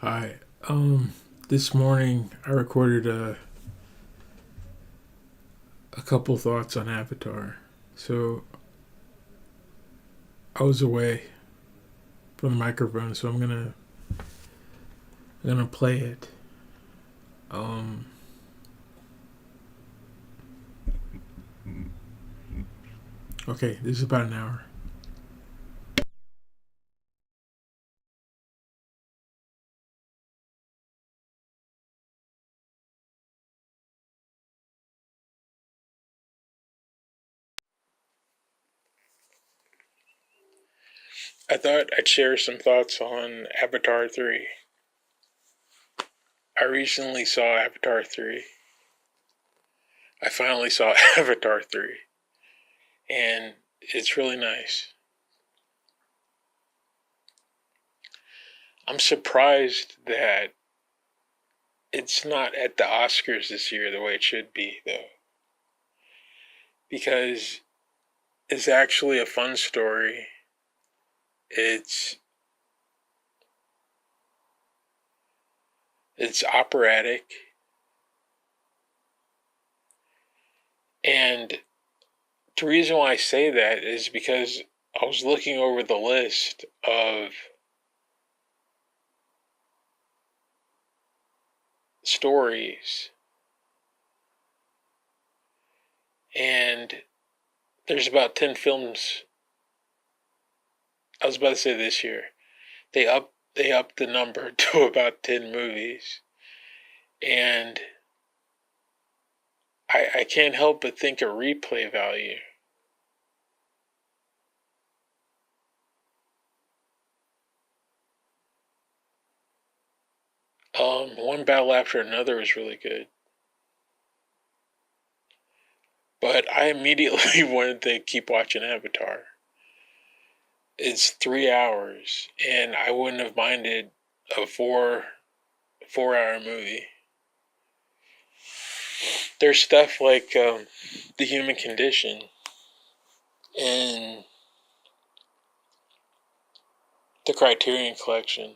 Hi. This morning I recorded a couple thoughts on Avatar. So I was away from the microphone, so I'm gonna play it. Um, okay, this is about an hour. I thought I'd share some thoughts on Avatar 3. I recently saw Avatar 3. I finally saw Avatar 3, and it's really nice. I'm surprised that it's not at the Oscars this year the way it should be, though, because it's actually a fun story. It's it's operatic, and the reason why I say that is because I was looking over the list of stories, and there's about 10 films. I was about to say this year. They upped the number to about 10 movies, and I can't help but think of replay value. One battle after another was really good, but I immediately wanted to keep watching Avatar. It's 3 hours, and I wouldn't have minded a four hour movie. There's stuff like the human condition in the Criterion Collection,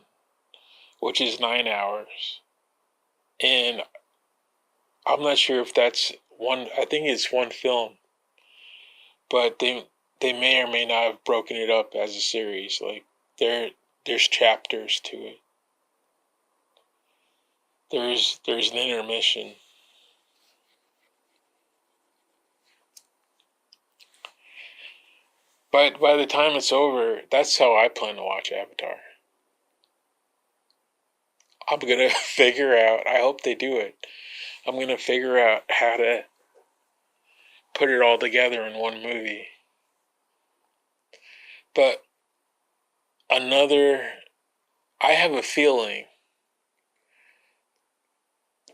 which is 9 hours, and I'm not sure if that's one. I think it's one film, but they may or may not have broken it up as a series. Like there's chapters to it. There's an intermission. But by the time it's over, that's how I plan to watch Avatar. I'm gonna figure out. I hope they do it. I'm gonna figure out how to put it all together in one movie. But another, I have a feeling,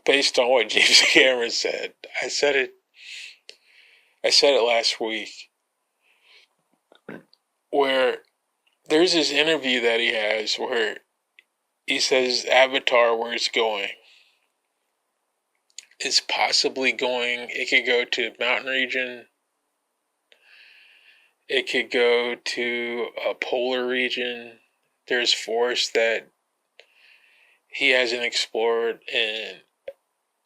based on what James Cameron said. I said it last week, where there's this interview that he has where he says Avatar, where it's going, is possibly going. It could go to mountain region. It could go to a polar region. There's forests that he hasn't explored, and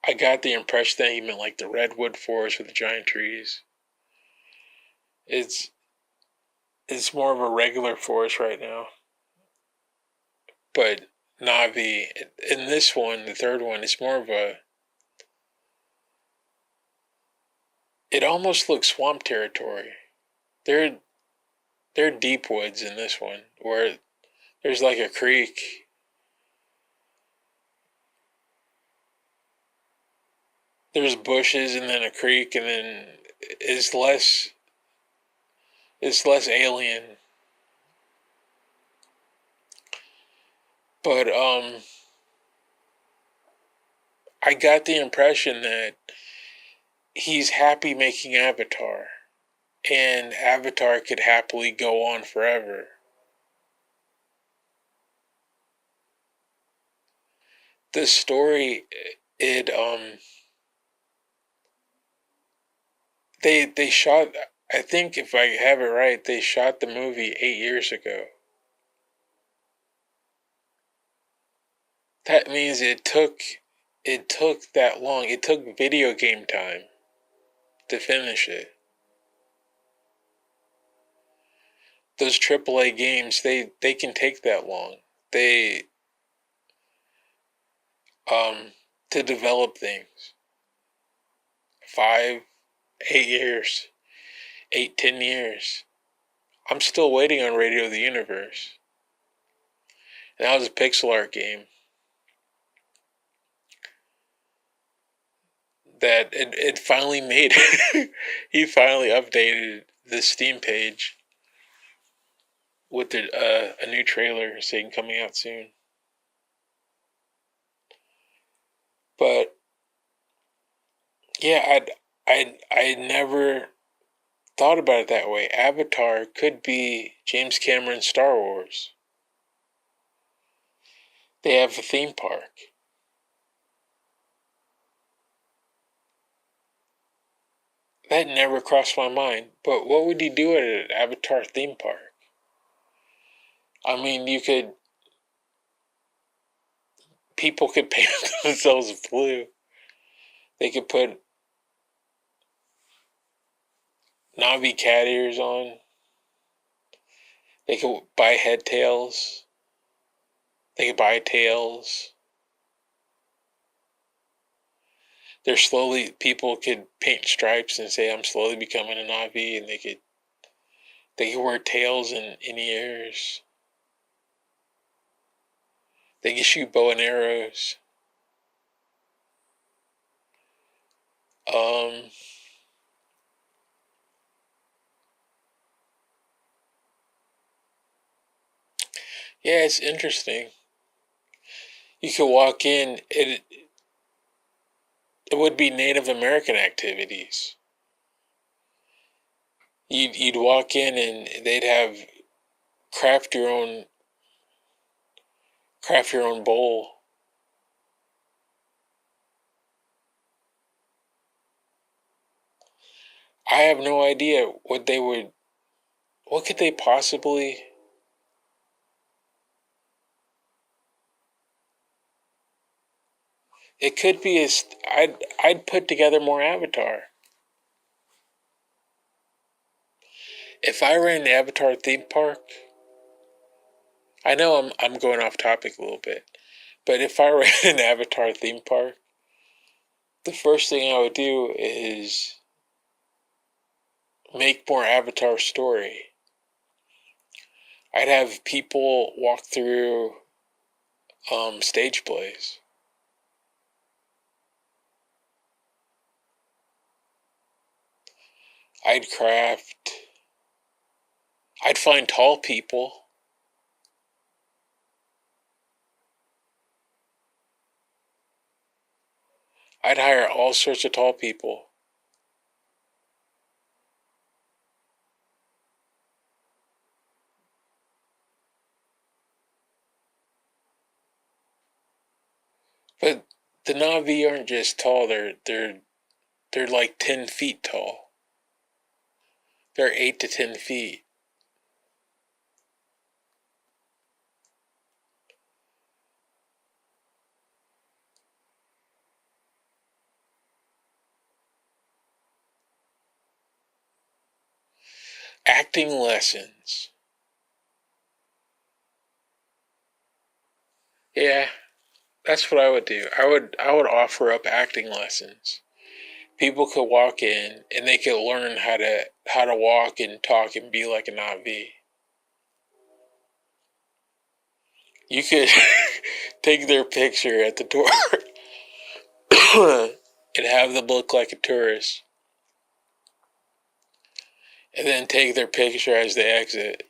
I got the impression that he meant like the redwood forest with the giant trees. It's it's more of a regular forest right now, but Navi in this one, the third one, it's more of a. It almost looks swamp territory. There there are deep woods in this one where there's like a creek. There's bushes and then a creek, and then it's less it's less alien. But I got the impression that he's happy making Avatar, and Avatar could happily go on forever. The story, it they shot. I think if I have it right, they shot the movie 8 years ago. That means it took that long. It took video game time to finish it. Those AAA games, they can take that long. They to develop things. 5, 8 years, 8, 10 years. I'm still waiting on Radio the Universe. And that was a pixel art game that it finally made. He finally updated the Steam page with a new trailer saying coming out soon. But yeah, I never thought about it that way. Avatar could be James Cameron's Star Wars. They have a theme park. That never crossed my mind. But what would you do at an Avatar theme park? I mean, people could paint themselves blue. They could put Navi cat ears on. They could buy head tails. They could buy tails. People could paint stripes and say, I'm slowly becoming a Navi, and they could wear tails and ears. They could shoot bow and arrows. Yeah, it's interesting. You could walk in, it would be Native American activities. You'd walk in and they'd have craft your own bowl. I have no idea what could they possibly. It could be I'd put together more Avatar. If I ran the Avatar theme park, I know I'm going off topic a little bit, but if I ran an Avatar theme park, the first thing I would do is make more Avatar story. I'd have people walk through stage plays. I'd find tall people. I'd hire all sorts of tall people. But the Na'vi aren't just tall, they're like 10 feet tall. They're 8 to 10 feet. Acting lessons. Yeah, that's what I would do. I would offer up acting lessons. People could walk in and they could learn how to walk and talk and be like a Na'vi. You could take their picture at the door and have them look like a tourist. And then take their picture as they exit.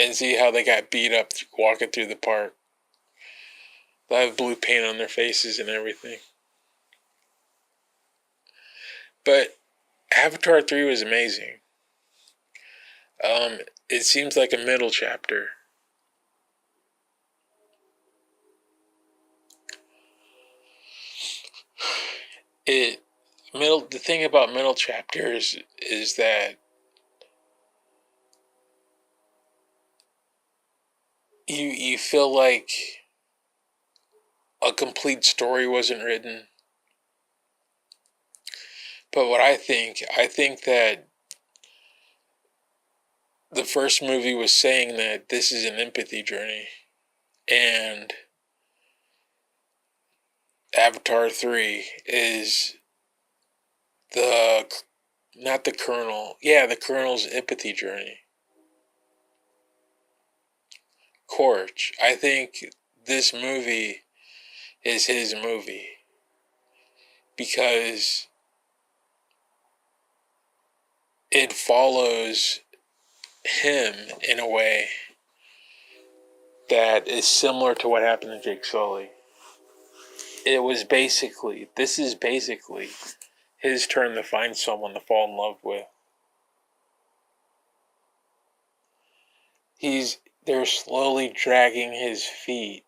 And see how they got beat up walking through the park. They have blue paint on their faces and everything. But Avatar 3 was amazing. It seems like a middle chapter. The thing about middle chapters is that you feel like a complete story wasn't written. But what I think that the first movie was saying that this is an empathy journey, and Avatar 3 is the not the Colonel. Yeah, the Colonel's empathy journey. Korch. I think this movie is his movie because it follows him in a way that is similar to what happened to Jake Sully. This is basically his turn to find someone to fall in love with. They're slowly dragging his feet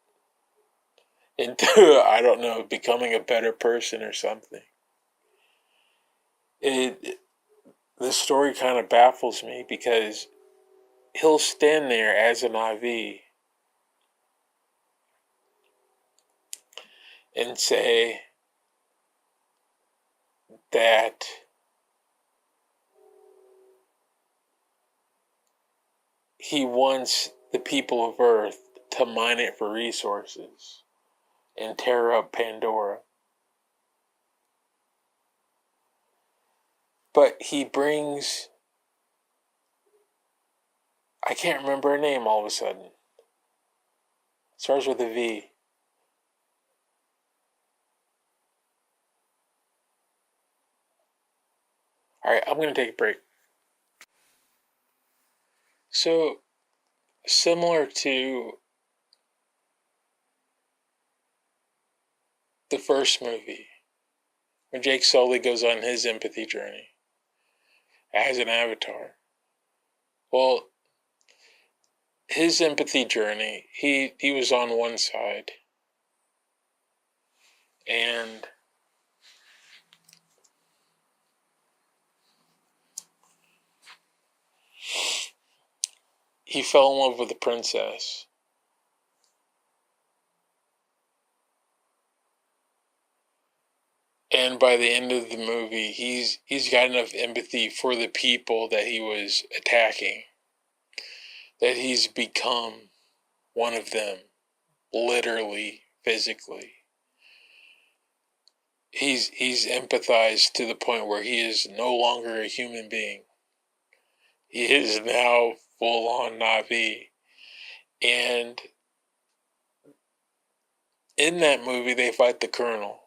into, I don't know, becoming a better person or something. The story kind of baffles me because he'll stand there as an IV and say that he wants the people of Earth to mine it for resources and tear up Pandora. But he brings, I can't remember her name all of a sudden. Starts with a V. Alright, I'm going to take a break. So, similar to the first movie, when Jake Sully goes on his empathy journey as an avatar. Well, his empathy journey, he was on one side, and he fell in love with the princess. And by the end of the movie, he's got enough empathy for the people that he was attacking that he's become one of them, literally, physically. He's empathized to the point where he is no longer a human being. He is now full on Na'vi. And in that movie, they fight the Colonel,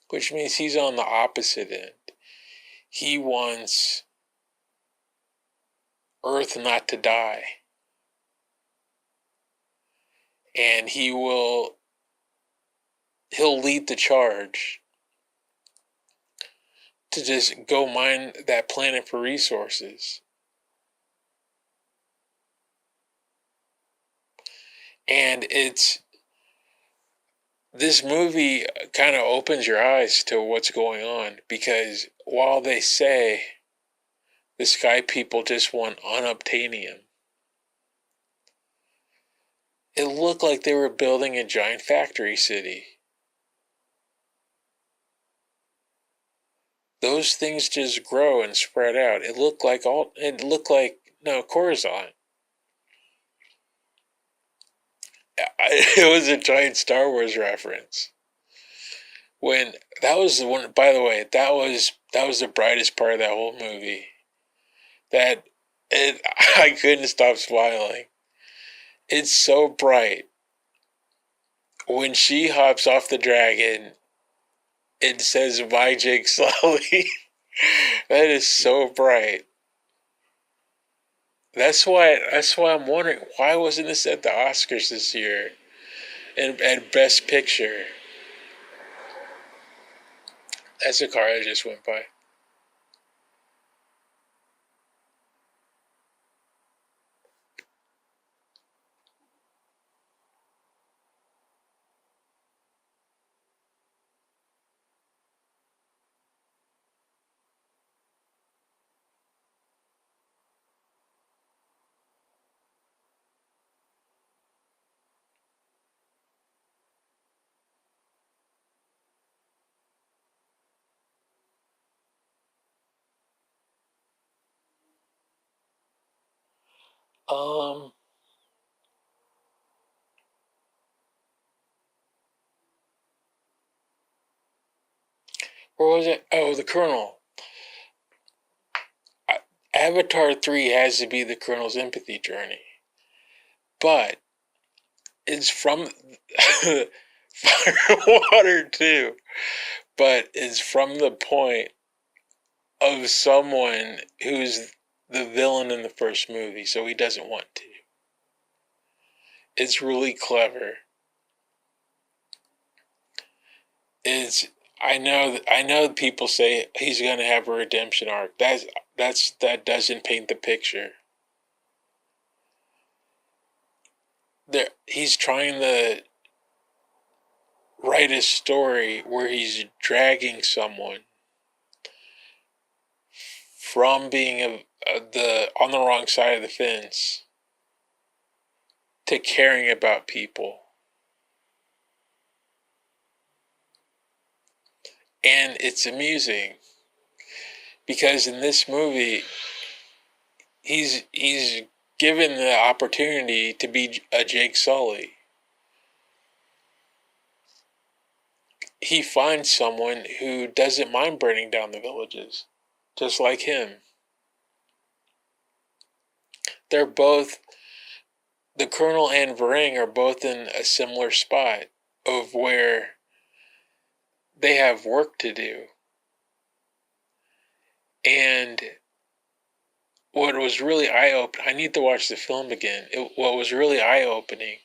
which means he's on the opposite end. He wants Earth not to die. And he'll lead the charge to just go mine that planet for resources. And this movie kind of opens your eyes to what's going on, because while they say the sky people just want unobtainium, it looked like they were building a giant factory city. Those things just grow and spread out. It looked like Coruscant. It was a giant Star Wars reference. When that was the one, by the way, that was the brightest part of that whole movie. I couldn't stop smiling. It's so bright. When she hops off the dragon, it says "By Jake Sully." That is so bright. That's why I'm wondering, why wasn't this at the Oscars this year and at Best Picture? That's a car that just went by. Um, where was it? Oh, the Colonel. Avatar 3 has to be the Colonel's empathy journey. But it's from Fire and Water too. But it's from the point of someone who's the villain in the first movie, so he doesn't want to. It's really clever. It's I know people say he's gonna have a redemption arc. That doesn't paint the picture. He's trying to write a story where he's dragging someone from being the on the wrong side of the fence to caring about people. And it's amusing because in this movie he's given the opportunity to be a Jake Sully. He finds someone who doesn't mind burning down the villages, just like him. They're both, the Colonel and Varang are both in a similar spot of where they have work to do. And what was really eye-opening, I need to watch the film again. What was really eye-opening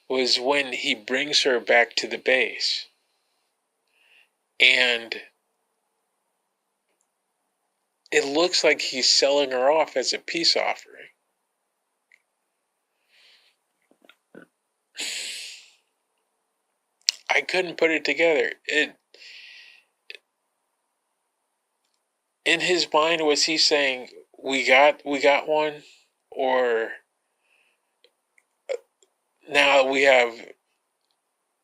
was when he brings her back to the base. And it looks like he's selling her off as a peace offering. I couldn't put it together. In his mind, was he saying we got one, or now we have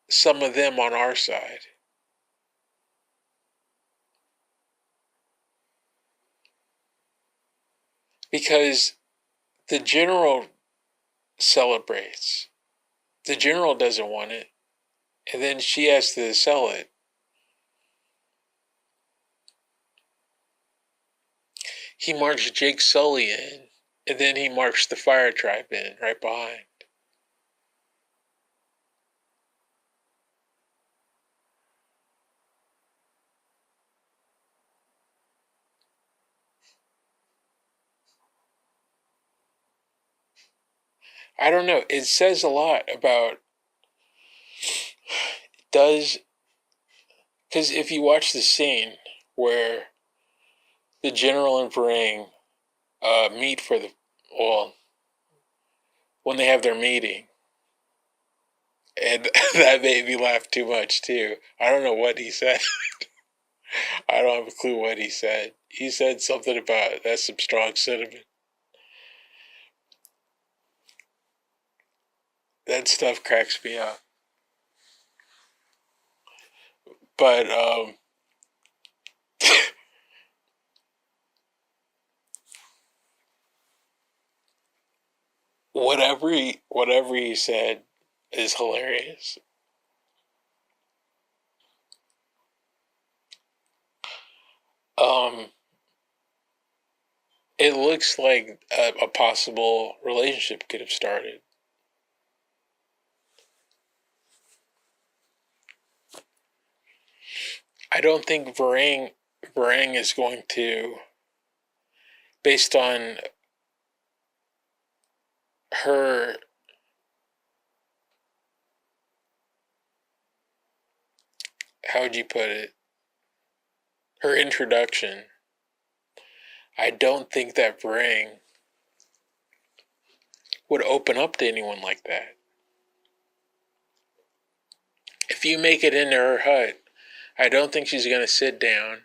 some of them on our side? Because the general celebrates. The general doesn't want it, and then she has to sell it. He marched Jake Sully in, and then he marched the Fire Tribe in right behind. I don't know. It says a lot about does because if you watch the scene where the general and Varang meet for the well when they have their meeting, and that made me laugh too much too. I don't know what he said. I don't have a clue what he said. He said something about that's some strong sentiment. That stuff cracks me up. But whatever he said is hilarious. Um, it looks like a possible relationship could have started. I don't think Varang is going to, based on her how would you put it? Her introduction. I don't think that Varang would open up to anyone like that. If you make it into her hut, I don't think she's going to sit down,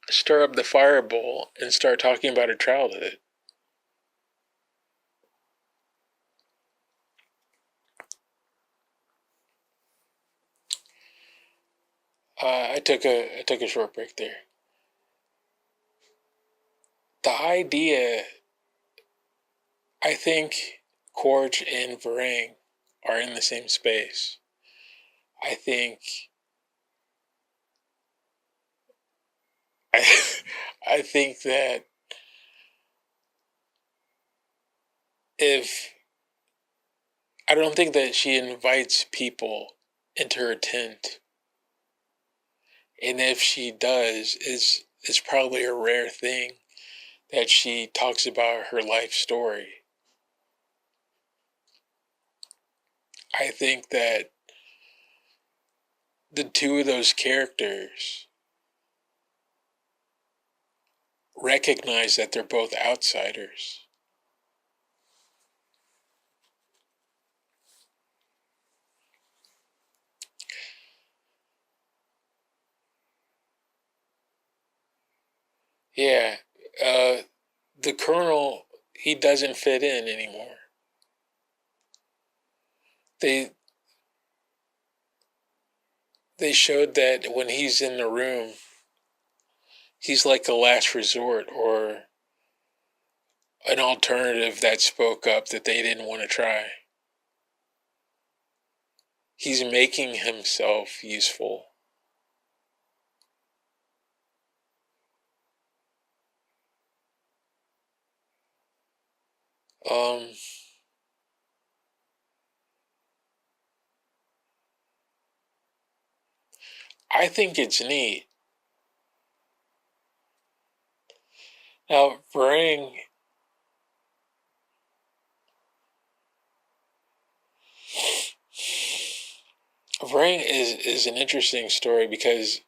stir up the fire bowl, and start talking about her childhood. I took a short break there. the idea, I think Corge and Varang are in the same space. I think I, I think that if I don't think that she invites people into her tent, and if she does, it's probably a rare thing that she talks about her life story. I think that the two of those characters recognize that they're both outsiders. Yeah, uh, the Colonel, he doesn't fit in anymore. They they showed that when he's in the room, he's like a last resort or an alternative that spoke up that they didn't want to try. He's making himself useful. Um, I think it's neat. Now, Varang is an interesting story because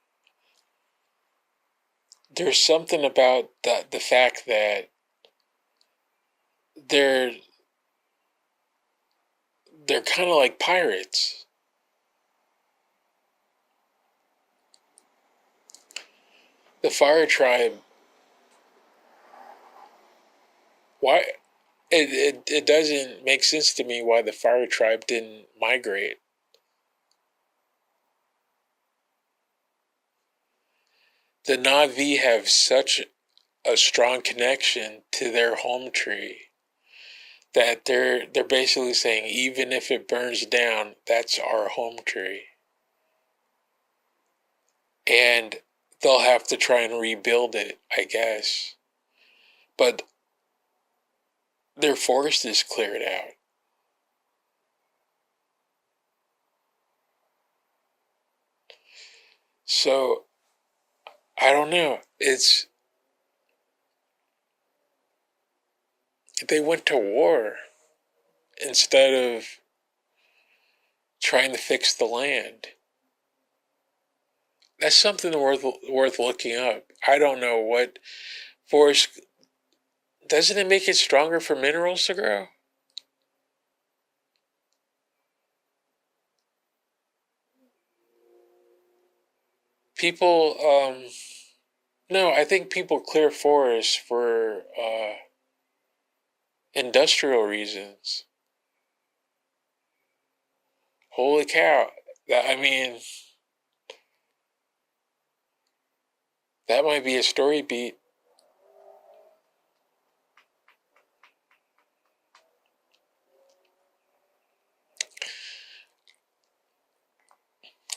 there's something about the fact that they're they're kind of like pirates. The Fire Tribe, why it doesn't make sense to me why the Fire Tribe didn't migrate. The Na'vi have such a strong connection to their home tree that they're basically saying even if it burns down, that's our home tree. And they'll have to try and rebuild it, I guess. But their forest is cleared out. So I don't know. It's they went to war instead of trying to fix the land. That's something worth looking up. I don't know what forest doesn't it make it stronger for minerals to grow? People no, I think people clear forests for industrial reasons. Holy cow. I mean, that might be a story beat.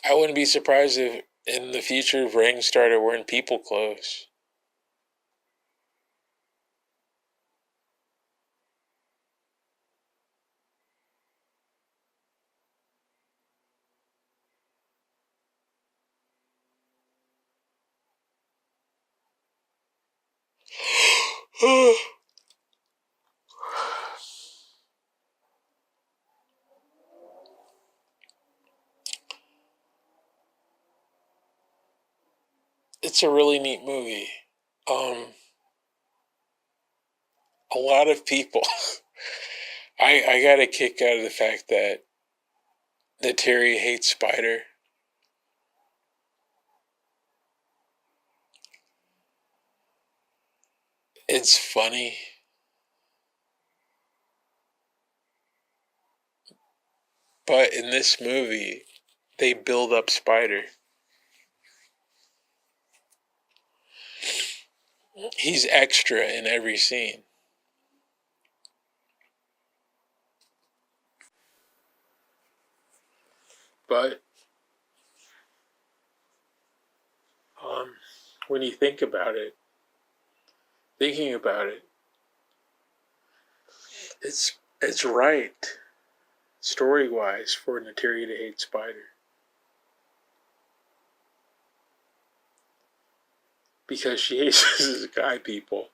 I wouldn't be surprised if in the future Ring started wearing people clothes. It's a really neat movie. Um, a lot of people. I got a kick out of the fact that Terry hates Spider. It's funny, but in this movie, they build up Spider. He's extra in every scene. But when you thinking about it, it's right, story wise, for Neytiri to hate Spider. Because she hates his guy people.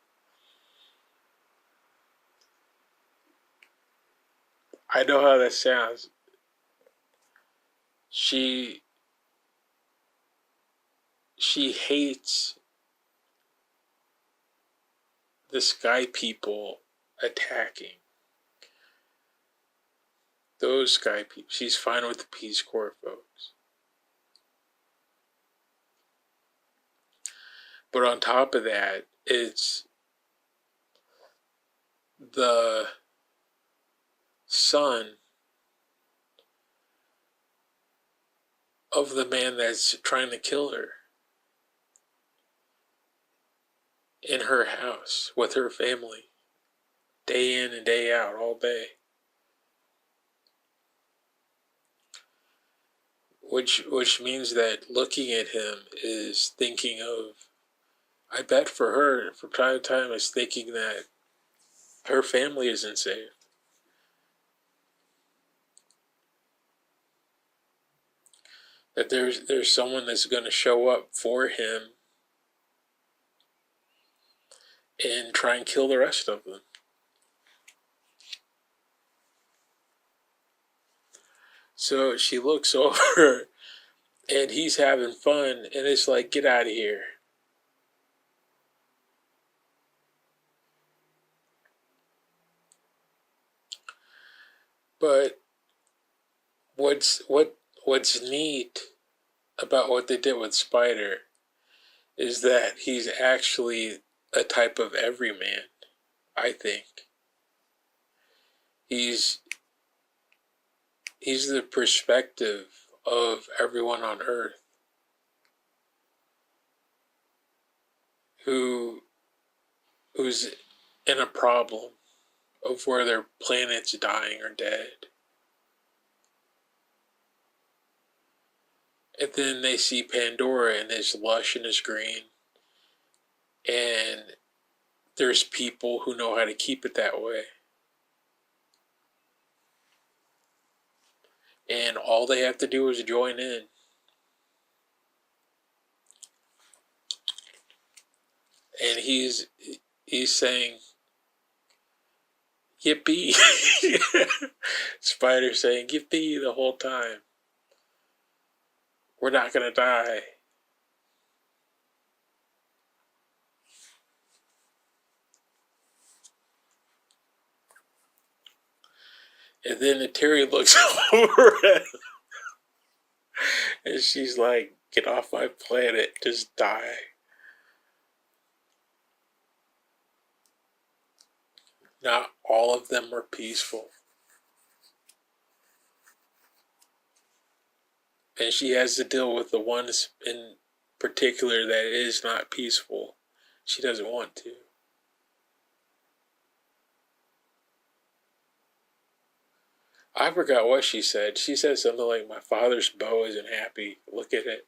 I know how that sounds. She hates the sky people attacking. Those sky people. She's fine with the Peace Corps folks. But on top of that, it's the son of the man that's trying to kill her in her house with her family, day in and day out, all day. Which means that looking at him is thinking of, I bet for her, from time to time, is thinking that her family isn't safe. That there's someone that's going to show up for him and try and kill the rest of them. So she looks over and he's having fun, and it's like, get out of here. But what's neat about what they did with Spider is that he's actually a type of everyman, I think. He's the perspective of everyone on Earth who's in a problem of where their planet's dying or dead. And then they see Pandora and it's lush and it's green. And there's people who know how to keep it that way. And all they have to do is join in. And he's saying, yippee. Spider saying, yippee the whole time. We're not going to die. And then Neytiri looks over at him. And she's like, get off my planet. Just die. Not all of them are peaceful. And she has to deal with the ones in particular that is not peaceful. She doesn't want to. I forgot what she said. She said something like, my father's bow isn't happy. Look at it.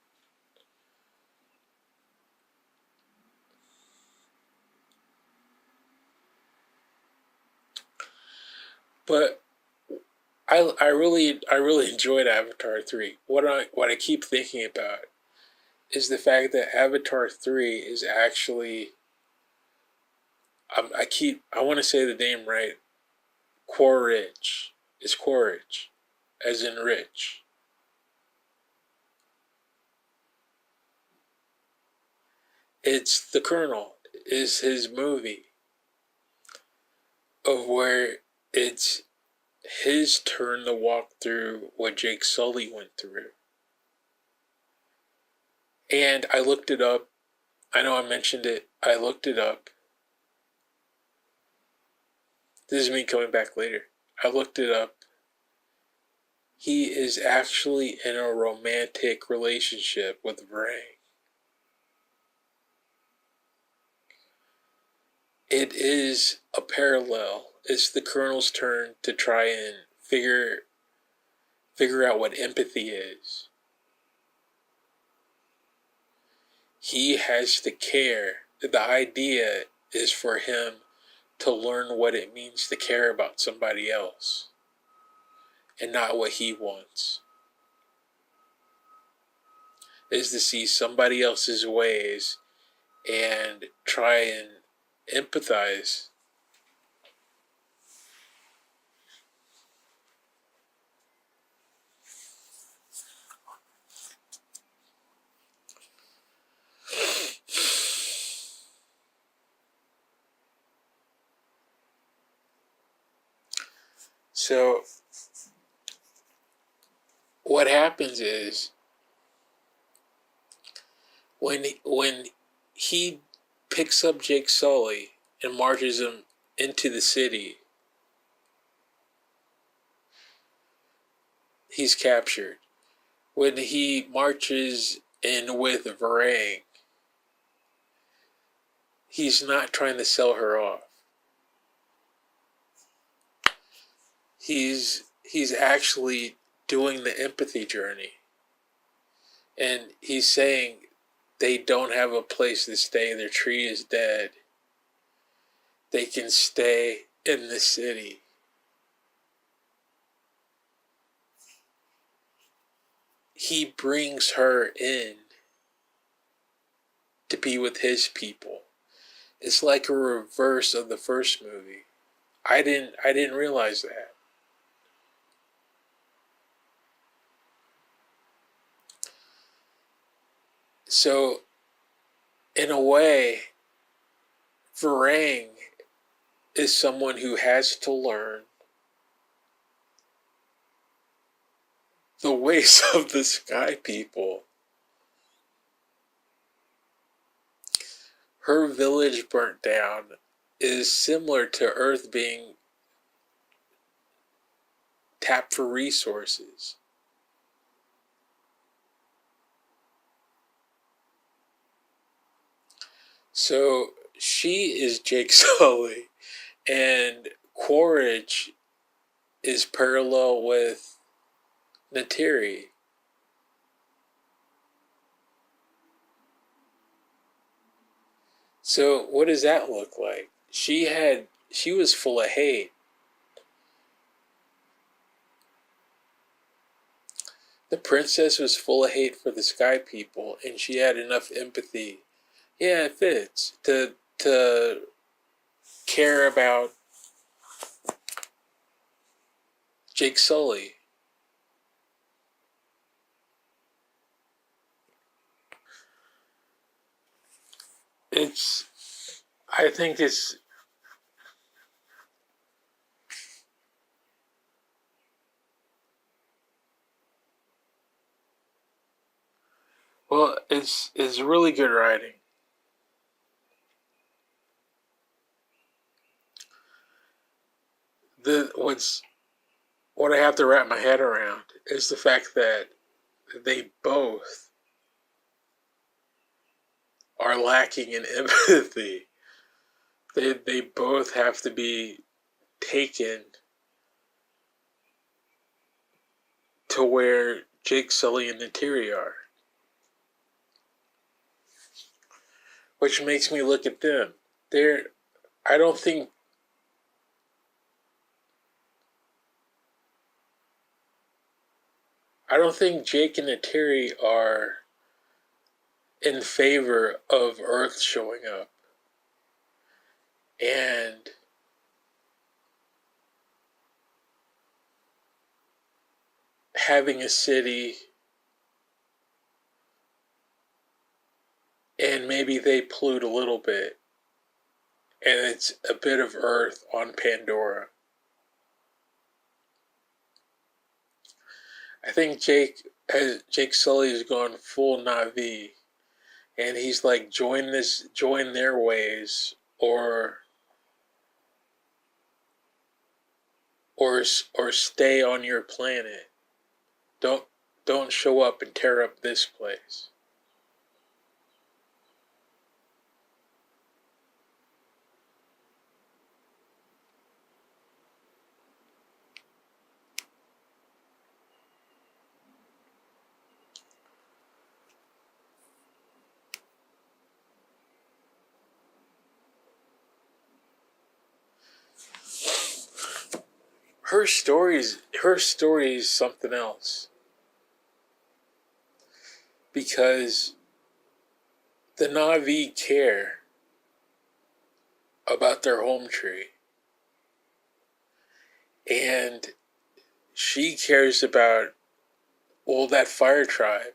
But I really enjoyed Avatar 3. What I keep thinking about is the fact that Avatar 3 is actually, I want to say the name right, Quaritch. It's Quaritch, as in rich. It's the Colonel, is his movie of where it's his turn to walk through what Jake Sully went through. And I looked it up. I know I mentioned it. I looked it up. This is me coming back later. I looked it up. He is actually in a romantic relationship with Vrang. it is a parallel. It's the Colonel's turn to try and figure out what empathy is. He has to care. The idea is for him to learn what it means to care about somebody else and not what he wants. Is to see somebody else's ways and try and empathize. So what happens is when he picks up Jake Sully and marches him into the city, he's captured. When he marches in with Varang, he's not trying to sell her off. He's actually doing the empathy journey. And he's saying they don't have a place to stay. Their tree is dead. They can stay in the city. He brings her in to be with his people. It's like a reverse of the first movie. I didn't realize that. So, in a way, Varang is someone who has to learn the ways of the Sky People. Her village burnt down is similar to Earth being tapped for resources. So she is Jake Sully, and Quaritch is parallel with Neytiri. So what does that look like? She was full of hate. The princess was full of hate for the Sky People, and she had enough empathy. Yeah, it fits to care about Jake Sully. I think it's well, it's really good writing. What I have to wrap my head around is the fact that they both are lacking in empathy. They both have to be taken to where Jake Sully and Neytiri are. Which makes me look at them. I don't think Jake and Neytiri are in favor of Earth showing up. And having a city, and maybe they pollute a little bit, and it's a bit of Earth on Pandora. I think Jake Sully has gone full Na'vi, and he's like, join their ways, or stay on your planet. Don't show up and tear up this place. her story is something else, because the Na'vi care about their home tree, and she cares about, well, that fire tribe.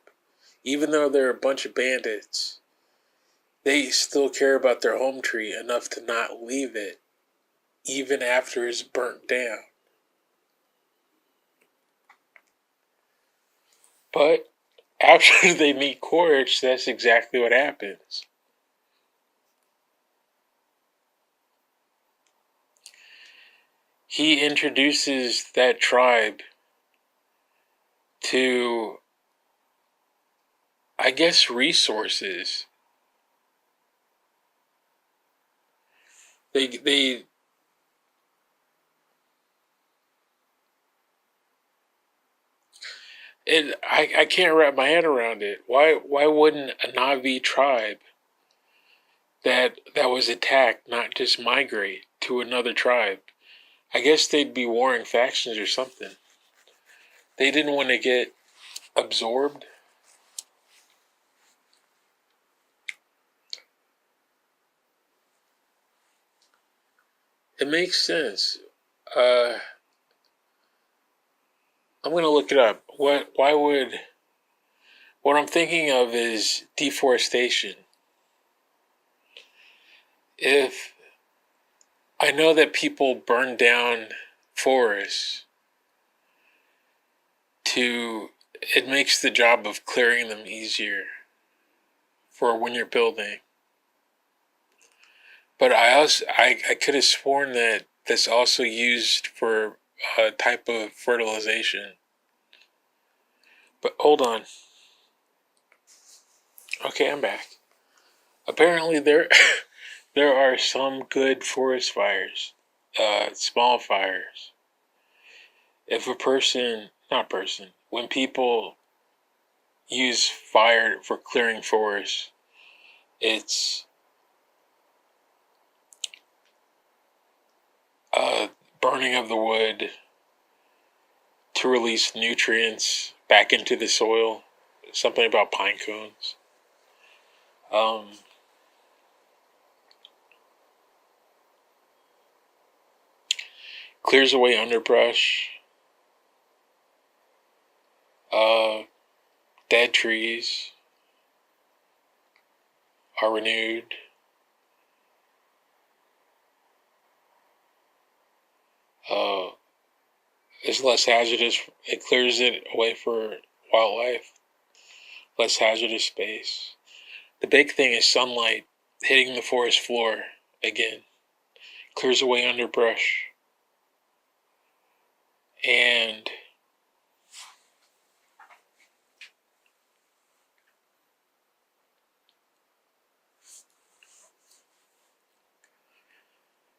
Even though they're a bunch of bandits, they still care about their home tree enough to not leave it even after it's burnt down. But after they meet Quaritch, that's exactly what happens. He introduces that tribe to, I guess, resources. They and I can't wrap my head around it. Why wouldn't a Na'vi tribe that was attacked not just migrate to another tribe? I guess they'd be warring factions or something. They didn't want to get absorbed. It makes sense. I'm gonna look it up. What I'm thinking of is deforestation. If I know that people burn down forests it makes the job of clearing them easier for when you're building. But I could have sworn that that's also used for a type of fertilization. But hold on. Okay, I'm back. Apparently there are some good forest fires, small fires. If when people use fire for clearing forests, it's burning of the wood to release nutrients back into the soil. Something about pine cones. Clears away underbrush. Dead trees are renewed. It's less hazardous. It clears it away for wildlife. Less hazardous space. The big thing is sunlight hitting the forest floor again. Clears away underbrush. And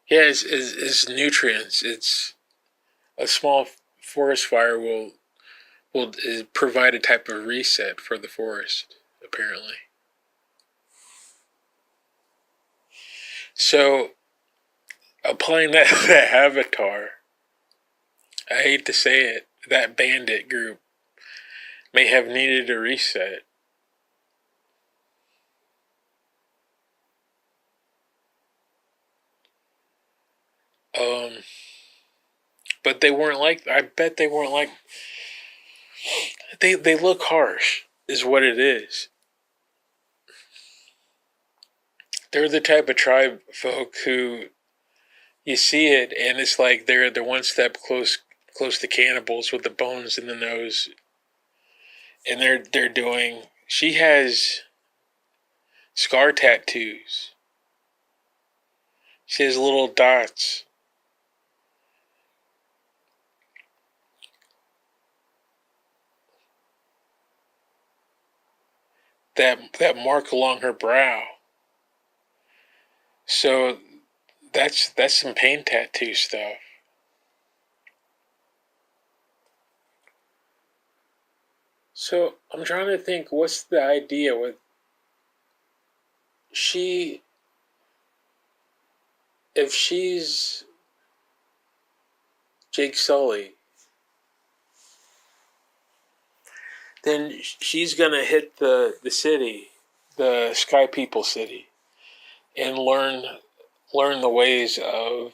yeah, it's nutrients. It's a small forest fire will provide a type of reset for the forest, apparently. So applying that, that avatar, I hate to say it, that bandit group may have needed a reset. Um, but they weren't like. I bet they weren't like. They look harsh, is what it is. They're the type of tribe folk who you see it, and it's like they're one step close to cannibals with the bones in the nose, and they're doing. She has scar tattoos. She has little dots. That mark along her brow. So that's some pain tattoo stuff. So I'm trying to think, what's the idea with she, if she's Jake Sully. Then she's gonna hit the city, the Sky People city, and learn the ways of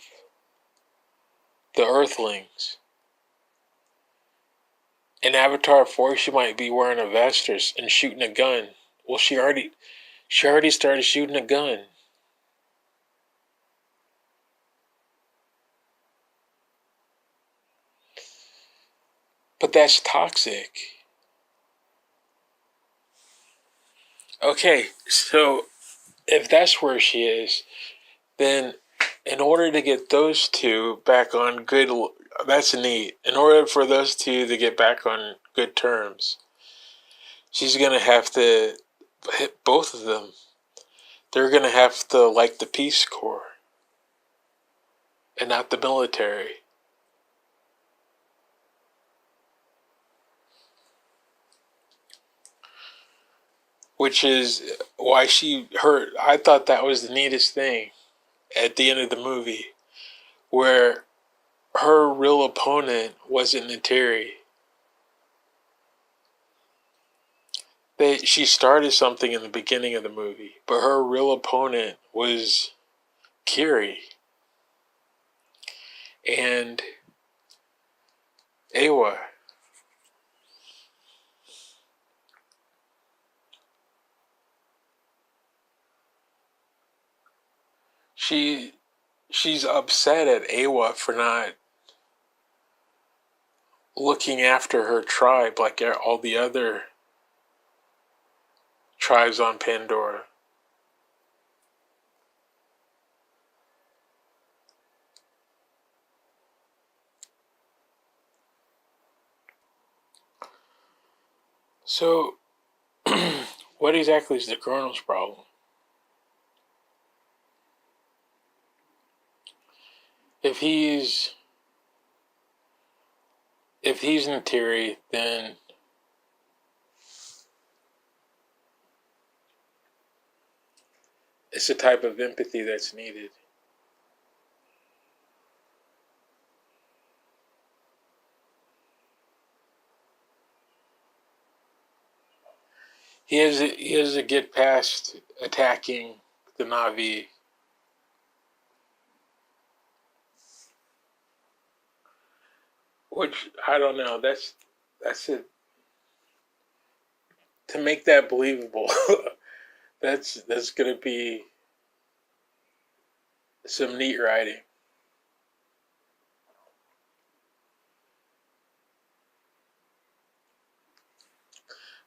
the Earthlings. In Avatar 4, she might be wearing a vest and shooting a gun. Well, she already started shooting a gun. But that's toxic. Okay, so if that's where she is, then in order to get those two back on good, that's neat. In order for those two to get back on good terms, she's gonna have to hit both of them. They're gonna have to like the Peace Corps and not the military. Which is why I thought that was the neatest thing at the end of the movie, where her real opponent wasn't Neytiri. She started something in the beginning of the movie, but her real opponent was Kiri and Eywa. She's upset at Eywa for not looking after her tribe like all the other tribes on Pandora. So, what exactly is the Colonel's problem? If he's Neytiri, then it's a type of empathy that's needed. He has to get past attacking the Na'vi. Which I don't know. That's it. To make that believable, that's gonna be some neat writing.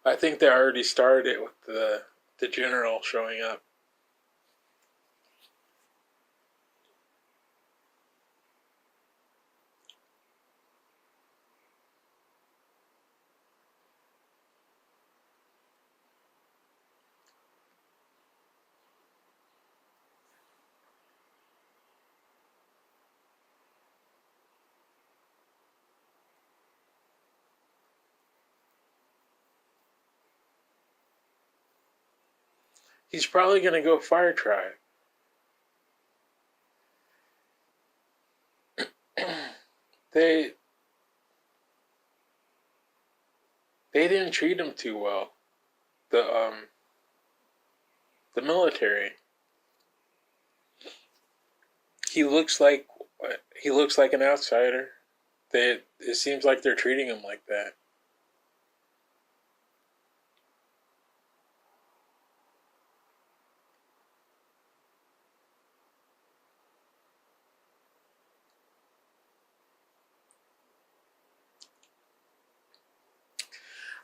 I think they already started it with the general showing up. He's probably gonna go Fire Tribe. they they didn't treat him too well. The the military. He looks like an outsider. It seems like they're treating him like that.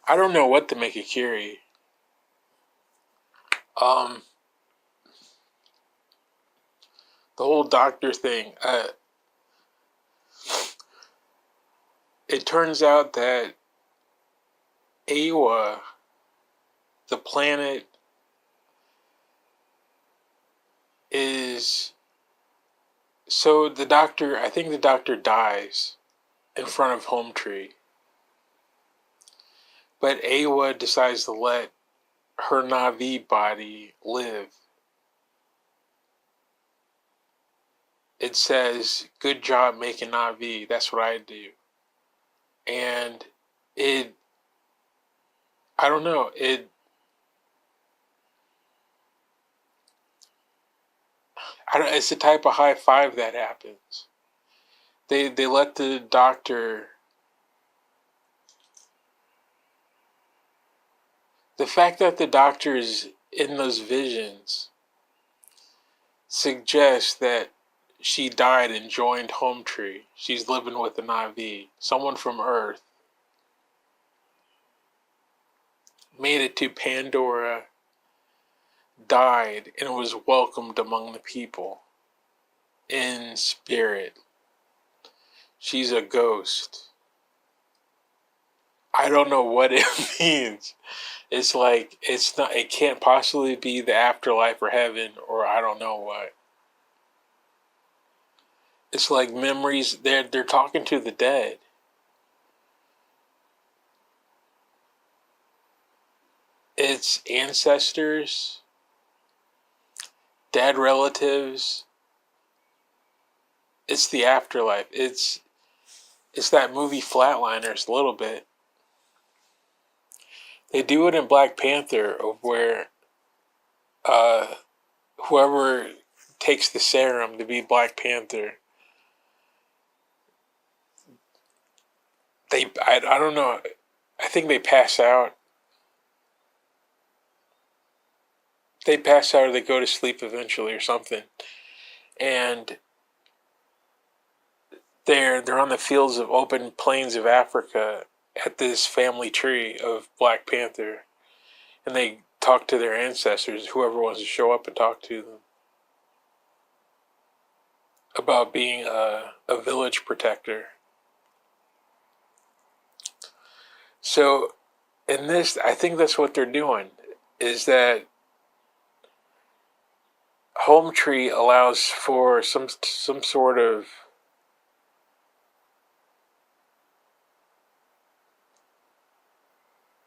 I don't know what to make of Kiri. Um, the whole doctor thing. It turns out that Eywa, the planet, is so the doctor. I think the doctor dies in front of Home Tree, but Eywa decides to let her Na'vi body live. it says, "Good job making Navi." That's what I do. And it, I don't know, it's the type of high five that happens. They let the doctor, the fact that the doctor is in those visions suggests that she died and joined Home Tree. She's living with the Na'vi. Someone from Earth made it to Pandora, died, and was welcomed among the people in spirit. She's a ghost. I don't know what it means. It's like, it's not, it can't possibly be the afterlife or heaven, or I don't know what. It's like memories, they're talking to the dead. It's ancestors, dead relatives. It's the afterlife. It's that movie Flatliners a little bit. They do it in Black Panther, of where uh, whoever takes the serum to be Black Panther, I don't know. I think they pass out. They pass out or they go to sleep eventually or something. And they're on the fields of open plains of Africa at this family tree of Black Panther, and they talk to their ancestors, whoever wants to show up and talk to them, about being a village protector. So in this, I think that's what they're doing, is that Home Tree allows for some sort of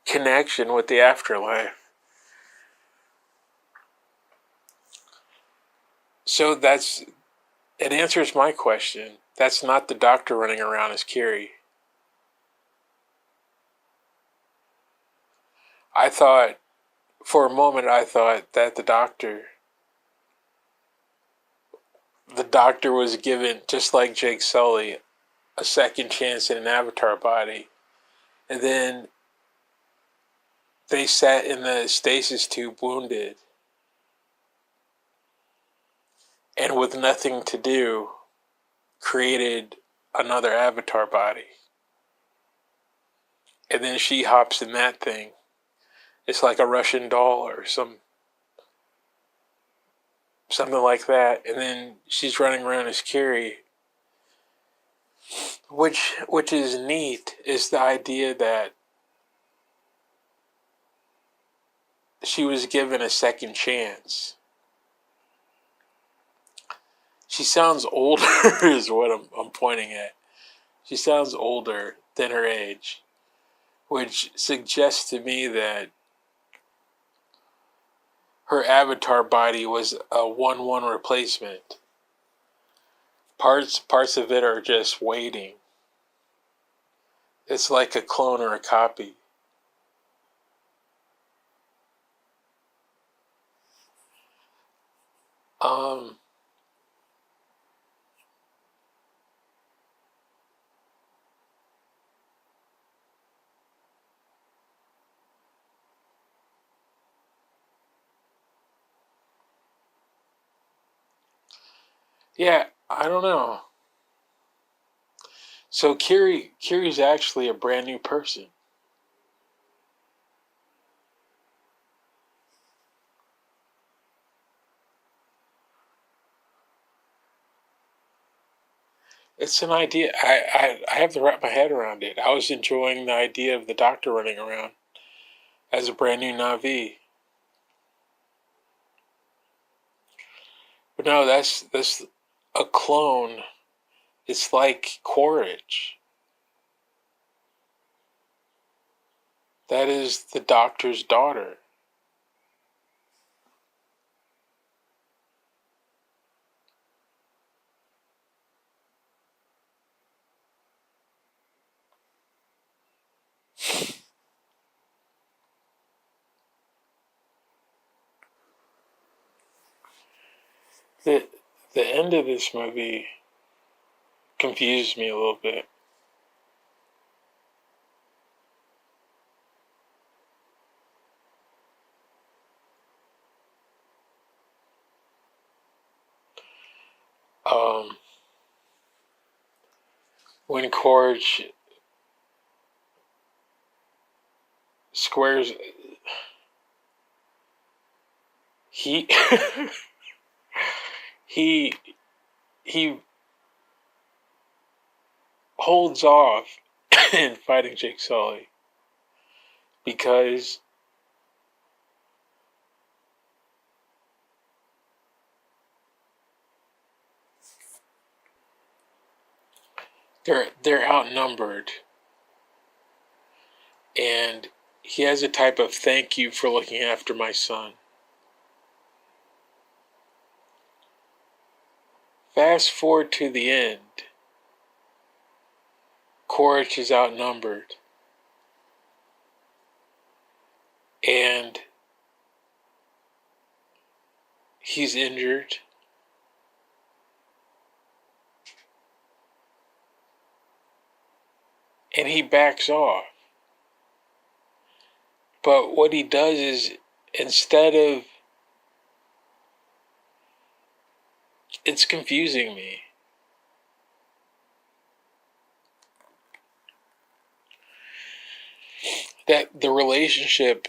connection with the afterlife. So it answers my question. That's not the doctor running around as Kiri. For a moment, I thought that the doctor was given, just like Jake Sully, a second chance in an avatar body. And then they sat in the stasis tube wounded and with nothing to do created another avatar body. And then she hops in that thing. It's like a Russian doll or something like that. And then she's running around as Kiri. Which is neat, is the idea that she was given a second chance. She sounds older is what I'm pointing at. She sounds older than her age, which suggests to me that her avatar body was a 1-1 replacement. Parts of it are just waiting. It's like a clone or a copy. Um, yeah, I don't know. So Kiri's actually a brand new person. It's an idea. I have to wrap my head around it. I was enjoying the idea of the doctor running around as a brand new Na'vi. But no, that's a clone. It's like Quaritch. That is the doctor's daughter. the the end of this movie confused me a little bit. Um, when Corge squares, he he he holds off in fighting Jake Sully because they're outnumbered, and he has a type of thank you for looking after my son. Fast forward to the end. Quaritch is outnumbered, and he's injured. And he backs off. But what he does is, instead of... It's confusing me. That the relationship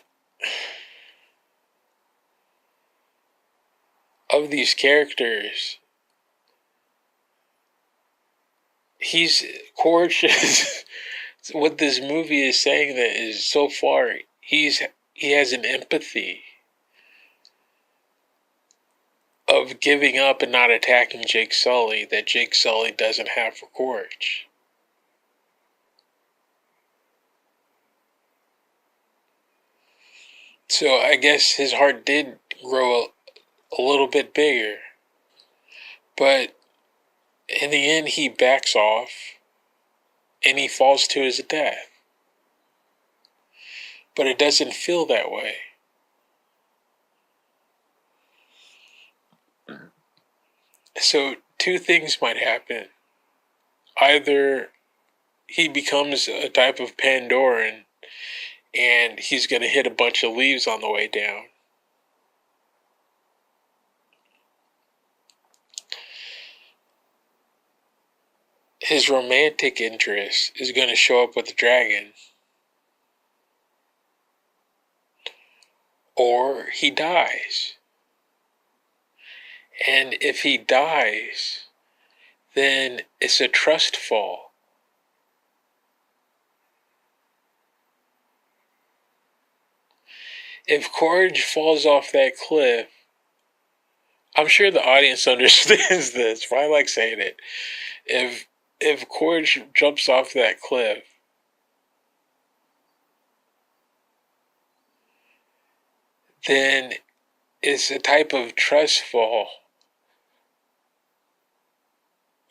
of these characters, Quaritch is... What this movie is saying that is, so far, he has an empathy of giving up and not attacking Jake Sully that Jake Sully doesn't have for Quaritch. So I guess his heart did grow a little bit bigger. But in the end, he backs off and he falls to his death. But it doesn't feel that way. So two things might happen. Either he becomes a type of Pandoran and he's going to hit a bunch of leaves on the way down. His romantic interest is going to show up with the dragon. Or he dies. And if he dies, then it's a trust fall. If Corge falls off that cliff, I'm sure the audience understands this, but I like saying it. If Corge jumps off that cliff, then it's a type of trust fall.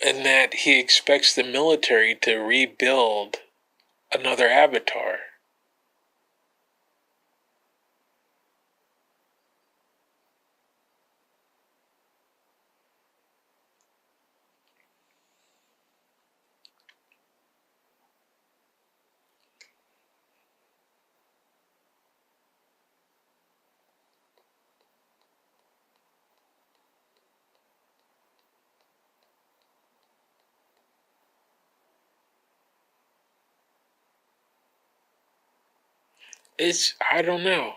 And that he expects the military to rebuild another avatar. I don't know.